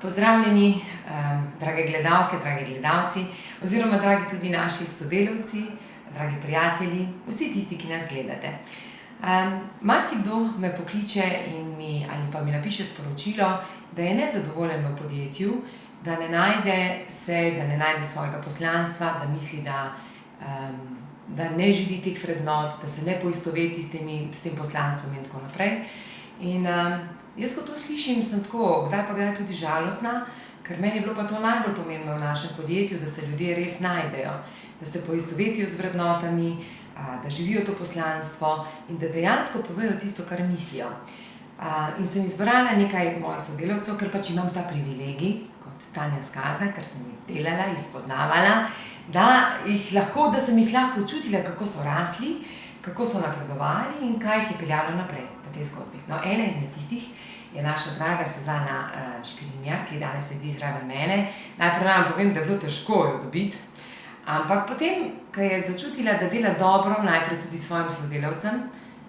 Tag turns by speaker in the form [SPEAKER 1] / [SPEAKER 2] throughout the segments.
[SPEAKER 1] Pozdravljeni, drage gledalke, dragi gledalci, oziroma dragi tudi naši sodelavci, dragi prijatelji, vsi tisti, ki nas gledate. Marsikdo me pokliče ali pa mi napiše sporočilo, da je nezadovoljen v podjetju, da ne najde svojega poslanstva, da misli, da ne živi teh vrednot, da se ne poistoveti s tem poslanstvom in tako naprej. In jaz, ko to slišim, sem tako kdaj pa kdaj tudi žalostna, ker meni je bilo pa to najbolj pomembno v našem podjetju, da se ljudje res najdejo, da se poistovetijo z vrednotami, da živijo to poslanstvo in da dejansko povejo tisto, kar mislijo. In sem izbrala nekaj mojih sodelavcev, ker pač imam ta privilegij, kot Tanja Skaza, ker sem jih delala, izpoznavala, da sem jih lahko čutila, kako so rasli, kako so napredovali in kaj jih je peljalo naprej v tej zgodbi. No, ena izmed tistih je naša draga Suzana Škrinjar, ki danes sedi zraven mene. Najprej vam povem, da je bilo težko jo dobiti, ampak potem, ko je začutila, da dela dobro, najprej tudi svojim sodelavcem,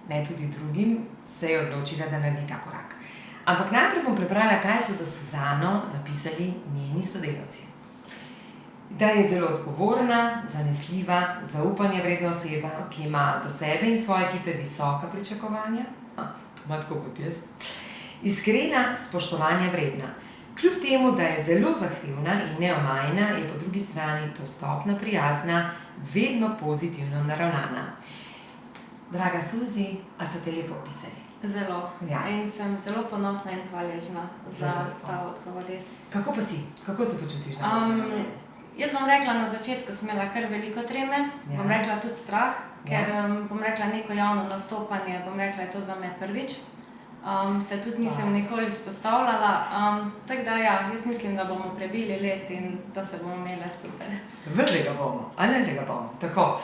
[SPEAKER 1] ne tudi drugim, se je odločila, da naredi ta korak. Ampak najprej bom prebrala, kaj so za Suzano napisali njeni sodelavci. Da je zelo odgovorna, zanesljiva, zaupanja vredna oseba, ki ima do sebe in svoje ekipe visoka pričakovanja, to ima tako kot jaz, iskrena, spoštovanja vredna. Kljub temu, da je zelo zahtevna in neomajna, je po drugi strani dostopna, prijazna, vedno pozitivno naravnana. Draga Suzi, a so te lepo opisali?
[SPEAKER 2] Zelo.
[SPEAKER 1] Ja.
[SPEAKER 2] In sem zelo ponosna in hvaležna za ta odgovor, res.
[SPEAKER 1] Kako pa si? Kako se počutiš?
[SPEAKER 2] Jaz bom rekla, na začetku sem imela kar veliko treme, bom rekla tudi strah, ker bom rekla neko javno nastopanje, bom rekla, je to za me prvič. Se tudi nisem nikoli izpostavljala, tako da ja, jaz mislim, da bomo prebili let in da se bomo imele super.
[SPEAKER 1] Seveda ga bomo, tako.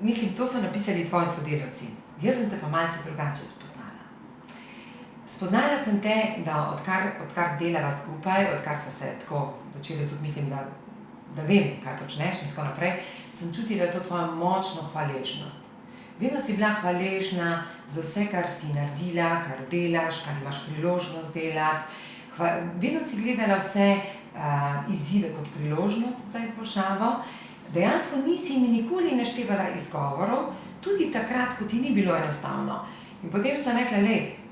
[SPEAKER 1] Mislim, to so napisali tvoji sodelavci. Jaz sem te pa malce drugače spoznala. Spoznala sem te, da odkar delava skupaj, odkar sva se tako začeli tudi, mislim, da vem, kaj počneš in tako naprej, sem čutila to tvojo močno hvaležnost. Vedno si bila hvaležna za vse, kar si naredila, kar delaš, kar imaš priložnost delati. Vedno si gledala vse izzive kot priložnost za izboljšavo. Dejansko nisi mi nikoli naštevala izgovorov, tudi takrat, ko ti ni bilo enostavno. In potem sem rekla,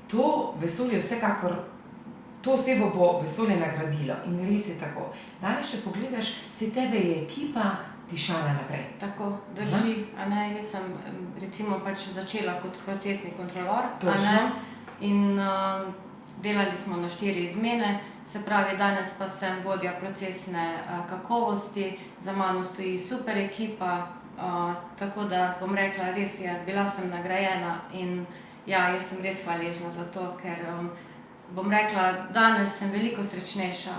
[SPEAKER 1] to vesolje vsekakor, to osebo bo vesolje nagradilo. In res je tako. Danes, če pogledaš, se tebe je ekipa tišala naprej.
[SPEAKER 2] Tako, drži. Jaz sem recimo pač začela kot procesni kontrolor.
[SPEAKER 1] Točno.
[SPEAKER 2] In delali smo na 4 izmene, se pravi, danes pa sem vodja procesne kakovosti, za mano stoji super ekipa, tako da bom rekla, res je, bila sem nagrajena in ja, jaz sem res hvaležna za to, ker bom rekla, danes sem veliko srečnejša,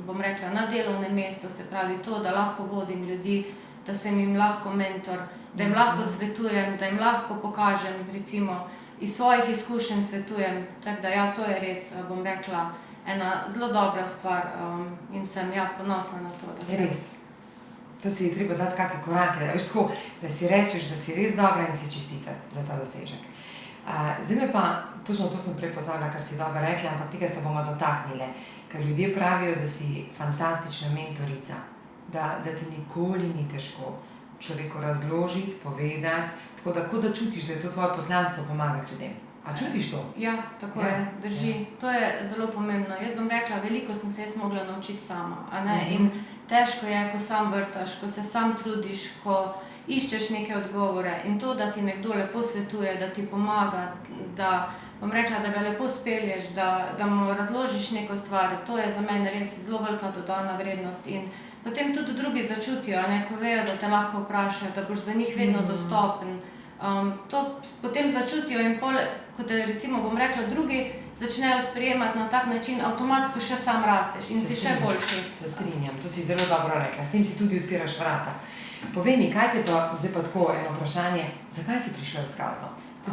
[SPEAKER 2] bom rekla, na delovnem mestu, se pravi to, da lahko vodim ljudi, da sem jim lahko mentor, da jim lahko svetujem, da jim lahko pokažem, recimo, iz svojih izkušenj svetujem, tako da ja, to je res, bom rekla, ena zelo dobra stvar in sem ja ponosna na to, da sem.
[SPEAKER 1] Res. To si je treba dati kakšne korake, veš tako, da si rečeš, da si res dobra in si čestitati za ta dosežek. Zdaj me pa, točno to sem prej pozabila, kar si dobro rekla, ampak tega se bomo dotaknile, ker ljudje pravijo, da si fantastična mentorica, da ti nikoli ni težko človeku razložiti, povedati, tako da čutiš, da je to tvoje poslanstvo pomagati ljudem. A čutiš to?
[SPEAKER 2] Ja, tako je, drži. To je zelo pomembno. Jaz bom rekla, veliko sem se jaz mogla naučiti sama, in težko je, ko sam vrtaš, ko se sam trudiš, ko iščeš neke odgovore in to, da ti nekdo lepo svetuje, da ti pomaga, da bom rekla, da ga lepo spelješ, da mu razložiš neko stvar, to je za mene res zelo velika dodana vrednost in potem tudi drugi začutijo, ko vejo, da te lahko vprašajo, da boš za njih vedno dostopen. To potem začutijo in pol, kot recimo bom rekla, drugi začnejo sprejemati na tak način, avtomatsko še sam rasteš in si še boljši.
[SPEAKER 1] Se strinjam, to si zelo dobro rekla, s tem si tudi odpiraš vrata. Povej mi, kaj te pa, zdaj pa tako eno vprašanje, zakaj si prišla v Skazo?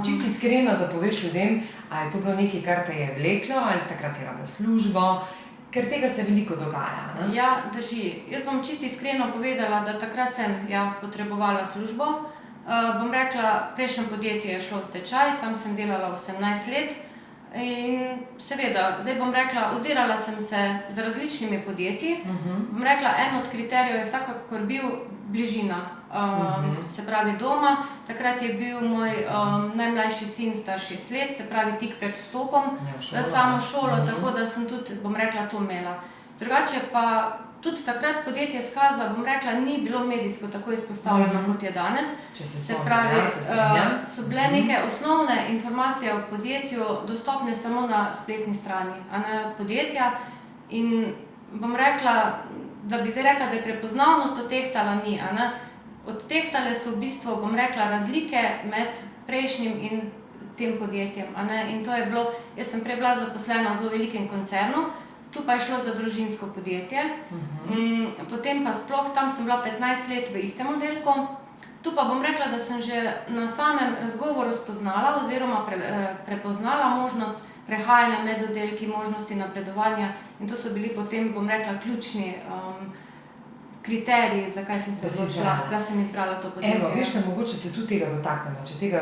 [SPEAKER 1] Čisto iskreno, da poveš ljudem, a je to bilo nekaj, kar te je vleklo, ali takrat si rabila službo, ker tega se veliko dogaja. Ne?
[SPEAKER 2] Ja, drži. Jaz bom čisto iskreno povedala, da takrat sem potrebovala službo. Bom rekla, prejšnje podjetje je šlo v stečaj, tam sem delala 18 let. In seveda, zdaj bom rekla, ozirala sem se z različnimi podjetji. Bom rekla, en od kriterijev je vsekakor bil bližina, se pravi doma. Takrat je bil moj najmlajši sin star 6 let, se pravi tik pred vstopom v samo šolo, tako da sem tudi, bom rekla, to imela. Drugače pa tudi takrat podjetje Skaza, bom rekla, ni bilo medijsko tako izpostavljeno, kot je danes. Se pravi, so bile neke osnovne informacije o podjetju dostopne samo na spletni strani, a ne podjetja. In bom rekla, da bi zdaj rekla, da je prepoznavnost odtehtala ni, a ne. Odtehtale so v bistvu, bom rekla, razlike med prejšnjim in tem podjetjem, a ne. In to je bilo, jaz sem prej bila zaposlena v zelo velikem koncernu, tu pa je šlo za družinsko podjetje. Potem pa sploh, tam sem bila 15 let v istem oddelku. Tu pa bom rekla, da sem že na samem razgovoru spoznala oziroma prepoznala možnost prehajanja med oddelki, možnosti napredovanja in to so bili potem, bom rekla, ključni kriteriji, zakaj sem se odločila, da sem izbrala to podjetje.
[SPEAKER 1] Evo, veš, da mogoče se tudi tega dotaknemo,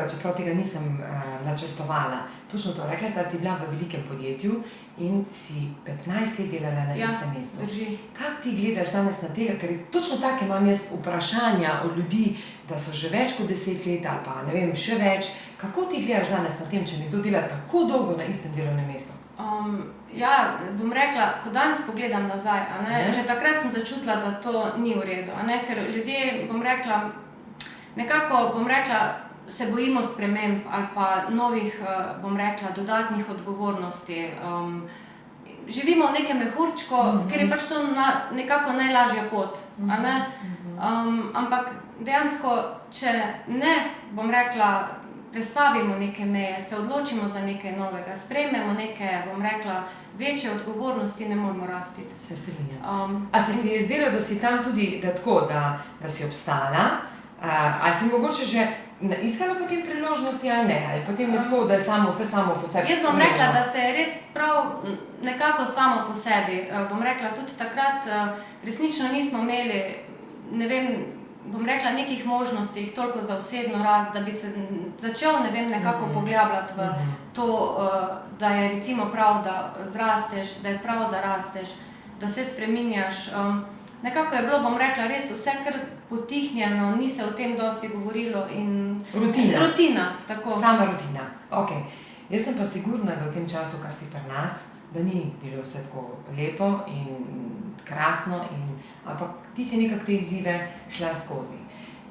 [SPEAKER 1] čeprav tega nisem načrtovala. Točno to, rekla, da si bila v velikem podjetju in si 15 let delala na istem mestu.
[SPEAKER 2] Ja, drži.
[SPEAKER 1] Kako ti gledaš danes na tega, ker točno tako imam jaz vprašanja od ljudi, da so že več kot 10 let ali pa ne vem, še več. Kako ti gledaš danes na tem, če nekdo dela tako dolgo na istem delovnem mestu?
[SPEAKER 2] Ja, bom rekla, ko danes pogledam nazaj, a ne, že takrat sem začutila, da to ni v redu, a ne, ker ljudje, bom rekla, nekako, bom rekla, se bojimo sprememb ali pa novih, bom rekla, dodatnih odgovornosti. Živimo v nekem mehurčku, ker je pač to nekako najlažja pot, a ne. Ampak dejansko, če ne, bom rekla, prestavimo neke meje, se odločimo za nekaj novega, sprejmemo neke, bom rekla, večje odgovornosti, ne moramo rasti.
[SPEAKER 1] Se strinjam. A se ti je zdelo, da si tam tudi, da si obstala? A si mogoče že iskala potem priložnosti ali ne? Ali potem je tako, da je vse samo po sebi?
[SPEAKER 2] Jaz bom rekla, da se je res prav nekako samo po sebi. Bom rekla, tudi takrat resnično nismo imeli, ne vem, bom rekla, nekih možnostih toliko za osebno rast, da bi se začel, ne vem, nekako poglabljati v to, da je recimo prav, da zrasteš, da je prav, da rasteš, da se spreminjaš. Nekako je bilo, bom rekla, res vse kar potihnjeno, ni se o tem dosti govorilo in...
[SPEAKER 1] Rutina.
[SPEAKER 2] Rutina, tako.
[SPEAKER 1] Sama rutina, okej. Jaz sem pa sigurna, da v tem času, kar si pri nas, da ni bilo vse tako lepo in krasno, ampak ti si nekako te izzive šla skozi.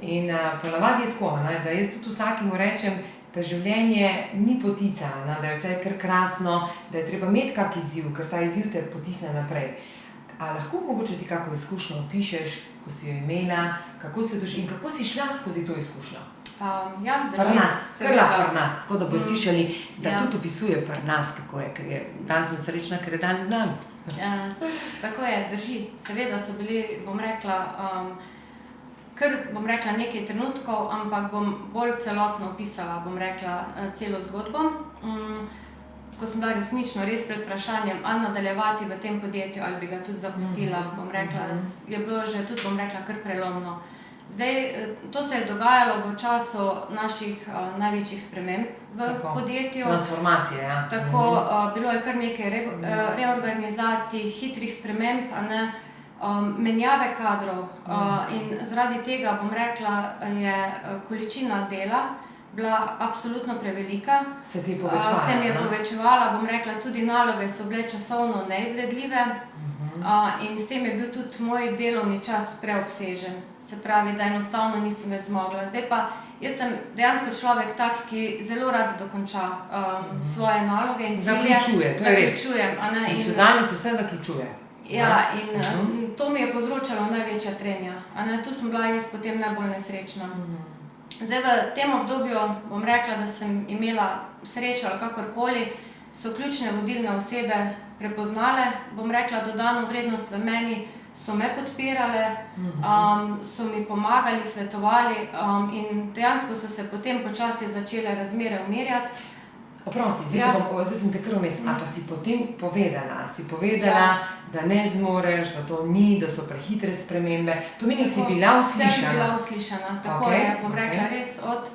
[SPEAKER 1] In ponavadi je tako, da jaz tudi vsakemu rečem, da življenje ni potica, da je vse kar krasno, da je treba imeti kak izziv, ker ta izziv te potisne naprej. A lahko mogoče ti kako izkušnjo opišeš, ko si jo imela, kako si jo in kako si šla skozi to izkušnjo?
[SPEAKER 2] Ja, drži.
[SPEAKER 1] Pri nas, kar lahko pri nas, tako da boš slišali, da tudi opisuje pri nas, kako je, ker je danes sem srečna, ker je danes z nami.
[SPEAKER 2] Tako je, drži. Seveda so bili, bom rekla, nekaj trenutkov, ampak bom bolj celotno opisala, bom rekla, celo zgodbo. Ko sem bila resnično res pred vprašanjem, ali nadaljevati v tem podjetju, ali bi ga tudi zapustila, bom rekla, je bilo že tudi, bom rekla, kar prelomno. Zdaj, to se je dogajalo v času naših največjih sprememb v podjetju.
[SPEAKER 1] Transformacije, ja.
[SPEAKER 2] Tako, bilo je kar nekaj reorganizacij, hitrih sprememb, a ne, menjave kadrov. In zaradi tega, bom rekla, je količina dela bila absolutno prevelika.
[SPEAKER 1] Se ti je povečevala?
[SPEAKER 2] Se mi je povečevala, bom rekla, tudi naloge so bile časovno neizvedljive. In s tem je bil tudi moj delovni čas preobsežen. Se pravi, da enostavno nisem več zmogla. Zdaj pa, jaz sem dejansko človek tak, ki zelo rad dokonča svoje naloge in cilje.
[SPEAKER 1] Zaključuje, to je res.
[SPEAKER 2] Zaključujem, a ne.
[SPEAKER 1] In Suzani se vse zaključuje.
[SPEAKER 2] Ja, in to mi je povzročalo največja trenja. A ne, tu sem bila jaz potem najbolj nesrečna. Zdaj v tem obdobju, bom rekla, da sem imela srečo ali kakorkoli, so ključne vodilne osebe prepoznale, bom rekla, dodano vrednost v meni, so me podpirale, so mi pomagali, svetovali in dejansko so se potem počasi začele razmere umirjati.
[SPEAKER 1] Oprosti, zdaj sem te kar vmes, a pa si potem povedala, da ne zmoreš, da to ni, da so prehitre spremembe. To meni si bila uslišana.
[SPEAKER 2] Sem bila uslišana, tako je, bom rekla res od,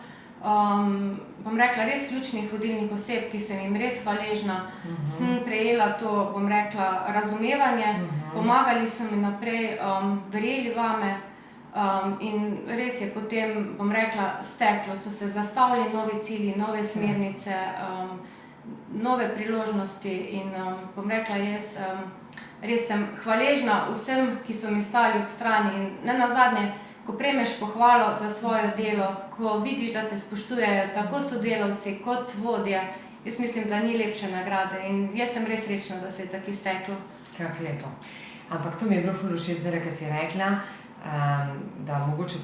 [SPEAKER 2] res ključnih vodilnih oseb, ki sem jim res hvaležna, sem prejela to, bom rekla, razumevanje, pomagali so mi naprej, verjeli vame, in res je potem, bom rekla, steklo, so se zastavili novi cilji, nove smernice, nove priložnosti in bom rekla, jaz res sem hvaležna vsem, ki so mi stali ob strani in nenazadnje, ko prejmeš pohvalo za svoje delo, ko vidiš, da te spoštujejo tako sodelavci kot vodje, jaz mislim, da ni lepše nagrade in jaz sem res srečna, da se je tako izteklo.
[SPEAKER 1] Kako lepo. Ampak to mi je bilo ful všeč, zdaj, ko si rekla, da mogoče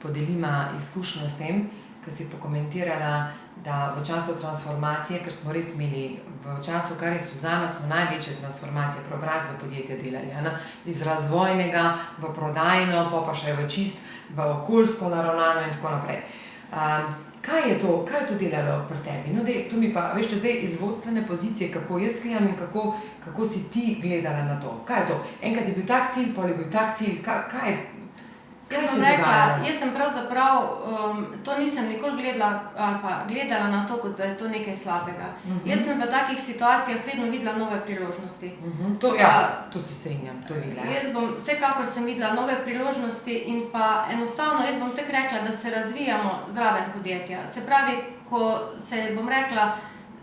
[SPEAKER 1] podelima izkušnjo s tem, ko si pokomentirala, da v času transformacije, ker smo res imeli v času, kar je Suzana, smo največje transformacije, preobrazbe podjetja delali, iz razvojnega v prodajno, pa še v v okoljsko naravnano in tako naprej. Kaj je to delalo pri tebi? No, to mi pa, veš, zdaj iz vodstvene pozicije, kako jaz gledam in kako si ti gledala na to? Kaj je to? Enkrat je bil tak cilj, pol je bil tak cilj, kaj se je dogajalo?
[SPEAKER 2] Jaz sem pravzaprav, to nisem nikoli gledala na to, kot da je to nekaj slabega. Jaz sem v takih situacijah vedno videla nove priložnosti.
[SPEAKER 1] To se strinjam, to je videla.
[SPEAKER 2] Vsekakor sem videla nove priložnosti in pa enostavno, jaz bom tako rekla, da se razvijamo zraven podjetja. Se pravi, ko se bom rekla,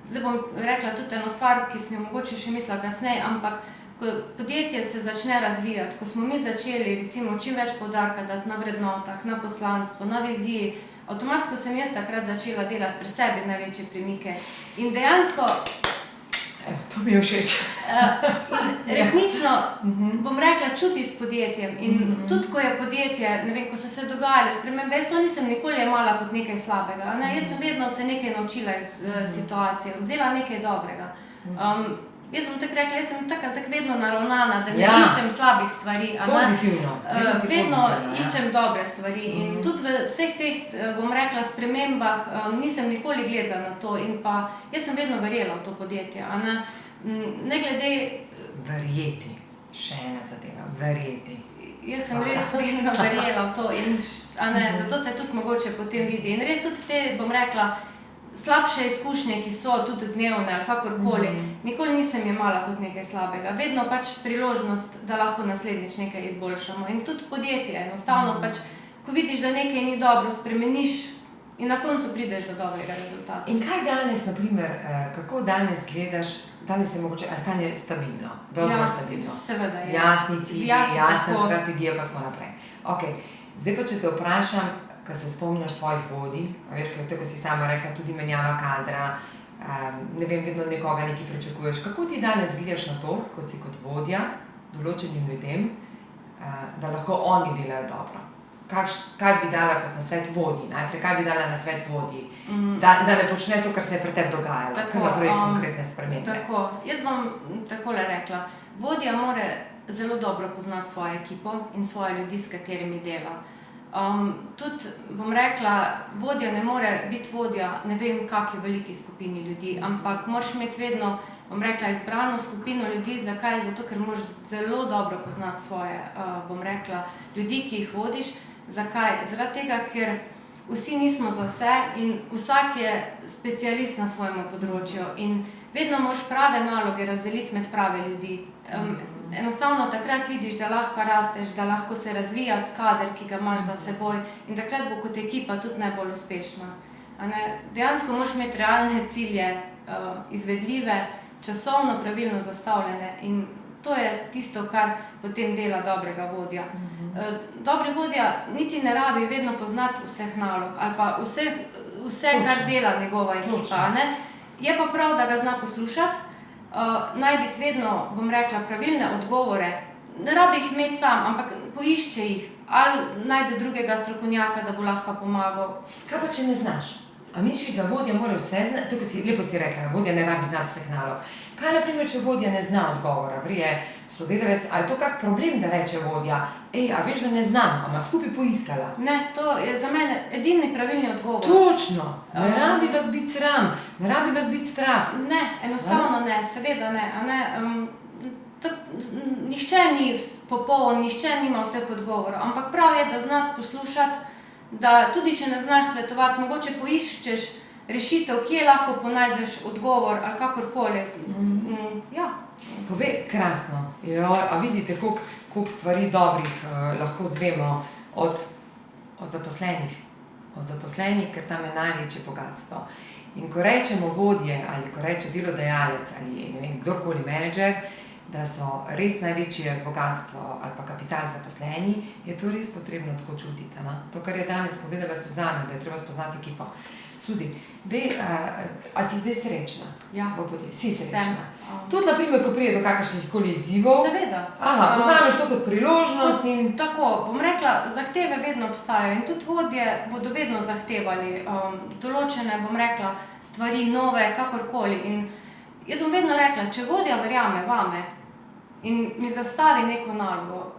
[SPEAKER 2] zdaj bom rekla tudi eno stvar, ki sem jo mogoče še mislila kasneje, ampak ko podjetje se začne razvijati, ko smo mi začeli recimo čim več poudarka dati na vrednotah, na poslanstvu, na viziji, avtomatsko sem jaz takrat začela delati pri sebi največje premike. In dejansko...
[SPEAKER 1] To mi je všeč.
[SPEAKER 2] Resnično, bom rekla, čutiš s podjetjem in tudi ko je podjetje, ne vem, ko so se dogajale spremembe, jaz to nisem nikoli jemala kot nekaj slabega. Jaz sem vedno se nekaj naučila iz situacije, vzela nekaj dobrega. Jaz bom tako rekla, jaz sem tako vedno naravnana, da ne iščem slabih stvari.
[SPEAKER 1] Pozitivno.
[SPEAKER 2] Vedno iščem dobre stvari in tudi v vseh teh, bom rekla, spremembah nisem nikoli gledala na to in pa jaz sem vedno verjela v to podjetje. Ne glede...
[SPEAKER 1] Verjeti. Še ena zadeva. Verjeti.
[SPEAKER 2] Jaz sem res vedno verjela v to in zato se tudi mogoče potem vidi. In res tudi te, bom rekla, slabše izkušnje, ki so tudi dnevne ali kakorkoli, nikoli nisem jemala kot nekaj slabega. Vedno pač priložnost, da lahko naslednjič nekaj izboljšamo. In tudi podjetje, enostavno pač, ko vidiš, da nekaj ni dobro, spremeniš in na koncu prideš do dobrega rezultata.
[SPEAKER 1] In kaj danes, na primer, kako danes gledaš, danes je mogoče, a stanje stabilno, dosti bolj stabilno?
[SPEAKER 2] Seveda je.
[SPEAKER 1] Jasni cilji, jasna strategija pa tako naprej. Okej, zdaj pa če te vprašam, ko se spomniš svojih vodij, veš, tako si sama rekla, tudi menjava kadra, ne vem, vedno nekoga nekaj pričakuješ. Kako ti danes gledaš na to, ko si kot vodja določenim ljudem, da lahko oni delajo dobro? Kaj bi dala kot nasvet vodji? Najprej, kaj bi dala nasvet vodji? Da ne počne to, kar se je pri tebi dogajalo, kar naprej konkretne spremembe.
[SPEAKER 2] Tako, jaz bom takole rekla. Vodja mora zelo dobro poznati svojo ekipo in svoje ljudi, s katerimi dela. Tudi, bom rekla, vodja ne more biti vodja ne vem kakšni veliki skupini ljudi, ampak moraš imeti vedno, bom rekla, izbrano skupino ljudi. Zakaj? Zato, ker moraš zelo dobro poznati svoje, bom rekla, ljudi, ki jih vodiš. Zakaj? Zaradi tega, ker vsi nismo za vse in vsak je specialist na svojem področju in vedno moraš prave naloge razdeliti med prave ljudi. Enostavno takrat vidiš, da lahko rasteš, da lahko se razvija kader, ki ga imaš za seboj in takrat bo kot ekipa tudi najbolj uspešna. Dejansko moraš imeti realne cilje, izvedljive, časovno pravilno zastavljene in to je tisto, kar potem dela dobrega vodja. Dobri vodja niti ne rabi vedno poznati vseh nalog ali pa vse, kar dela njegova ekipa. Je pa prav, da ga zna poslušati, najditi vedno, bom rekla, pravilne odgovore. Ne rabi jih imeti sam, ampak poišče jih ali najde drugega strokovnjaka, da bo lahko pomagal.
[SPEAKER 1] Kaj pa, če ne znaš? A misliš, da vodja mora vse znati? Tukaj lepo si rekla, vodja ne rabi znati vseh nalog. Kaj na primer, če vodja ne zna odgovora? Prije sodelavec, a je to kak problem, da reče vodja, a veš, da ne znam, a ima skupaj poiskala?
[SPEAKER 2] Ne, to je za mene edini pravilni odgovor.
[SPEAKER 1] Točno! Ne rabi vas biti sram, ne rabi vas biti strah.
[SPEAKER 2] Ne, enostavno ne, seveda ne. A ne nihče ni popoln, nihče nima vseh odgovorov, ampak prav je, da znaš poslušati, da tudi če ne znaš svetovati, mogoče poiščeš rešitev, kje lahko ponajdeš odgovor ali kakorkoli. Ja.
[SPEAKER 1] Povej, krasno. A vidite, koliko stvari dobrih lahko zvemo od zaposlenih. Od zaposlenih, ker tam je največje bogatstvo. In ko rečemo vodje ali ko reče delodajalec ali ne vem, kdorkoli menedžer, da so res največje bogatstvo ali pa kapital zaposleni, je to res potrebno tako čutiti. To, kar je danes povedala Suzana, da je treba spoznati ekipo. Suzi, a si zdaj srečna?
[SPEAKER 2] Ja.
[SPEAKER 1] Si srečna? Tudi, na primer, ko pride do kakršnih koli izzivov?
[SPEAKER 2] Seveda.
[SPEAKER 1] Vzameš to kot priložnost in...
[SPEAKER 2] Tako, bom rekla, zahteve vedno obstajajo in tudi vodje bodo vedno zahtevali določene, bom rekla, stvari, nove, kakorkoli. In jaz bom vedno rekla, če vodja verjame vame in mi zastavi neko nalogo,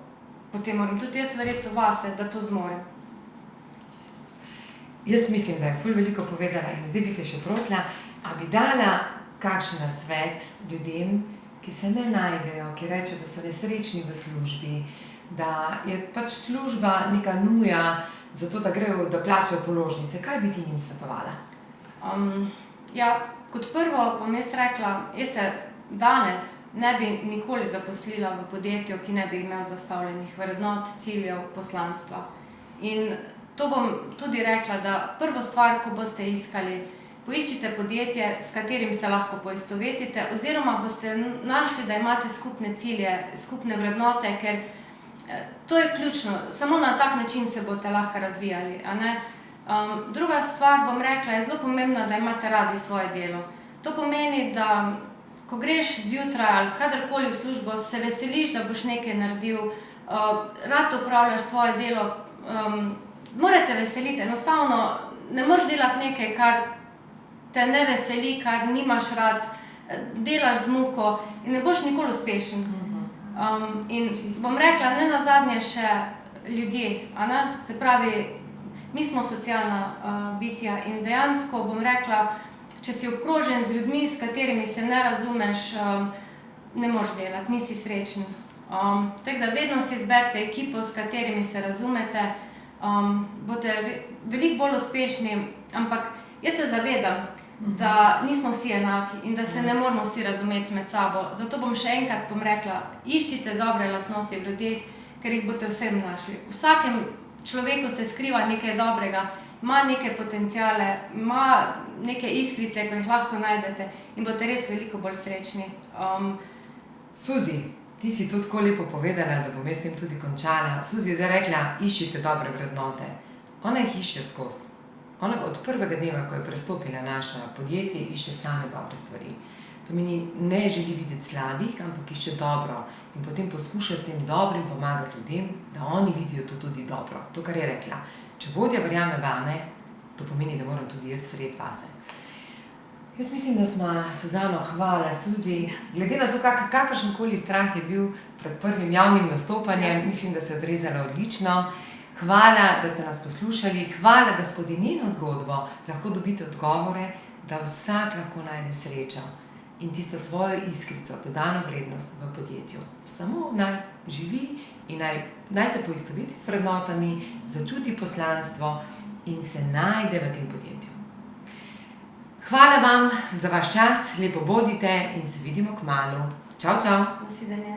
[SPEAKER 2] potem moram tudi jaz verjeti vase, da to zmorem.
[SPEAKER 1] Jaz mislim, da je ful veliko povedala in zdaj bi te še prosila, a bi dala kakšen nasvet ljudem, ki se ne najdejo, ki rečejo, da so nesrečni v službi, da je pač služba neka nuja zato, da grejo, da plačajo položnice. Kaj bi ti njim svetovala?
[SPEAKER 2] Kot prvo bom jaz rekla, jaz se danes ne bi nikoli zaposlila v podjetju, ki ne bi imel zastavljenih vrednot, ciljev, poslanstva. In to bom tudi rekla, da prvo stvar, ko boste iskali, poiščite podjetje, s katerim se lahko poistovetite, oziroma boste našli, da imate skupne cilje, skupne vrednote, ker to je ključno. Samo na tak način se boste lahko razvijali. Druga stvar, bom rekla, je zelo pomembna, da imate radi svoje delo. To pomeni, da ko greš zjutraj ali kadarkoli v službo, se veseliš, da boš nekaj naredil, rad opravljaš svoje delo, morate veseliti. Enostavno ne moreš delati nekaj, kar te ne veseli, kar nimaš rad, delaš z muko in ne boš nikoli uspešen. In bom rekla, ne nazadnje še ljudje, se pravi, mi smo socialna bitja in dejansko bom rekla, če si obkrožen z ljudmi, s katerimi se ne razumeš, ne moreš delati, nisi srečen. Tako da vedno si izberite ekipo, s katerimi se razumete, boste veliko bolj uspešni, ampak jaz se zavedam, da nismo vsi enaki in da se ne moramo vsi razumeti med sabo. Zato bom še enkrat rekla, iščite dobre lastnosti v ljudeh, ker jih boste vsem našli. V vsakem človeku se skriva nekaj dobrega, ima neke potenciale, ima neke iskrice, ko jih lahko najdete in boste res veliko bolj srečni.
[SPEAKER 1] Suzi, ti si to tako lepo povedala, da bom jaz tem tudi končala. Suzi je zdaj rekla, iščite dobre vrednote. Ona jih išče skozi. Ona od prvega dneva, ko je prestopila naše podjetje, išče same dobre stvari. To meni ne želi videti slabih, ampak išče dobro. In potem poskuša s tem dobrim pomagati ljudem, da oni vidijo to tudi dobro. To, kar je rekla. Če vodja verjame vame, to pomeni, da moram tudi jaz verjeti vase. Jaz mislim, da smo Suzano, hvala, Suzi. Glede na to, kakršenkoli strah je bil pred prvim javnim nastopanjem, mislim, da se je odrezala odlično. Hvala, da ste nas poslušali, hvala, da skozi njeno zgodbo lahko dobite odgovore, da vsak lahko najde srečo in tisto svojo iskrico, dodano vrednost v podjetju. Samo naj živi in naj se poistoveti s vrednotami, začuti poslanstvo in se najde v tem podjetju. Hvala vam za vaš čas, lepo bodite in se vidimo kmalu. Čau, čau!
[SPEAKER 2] Nasvidenje.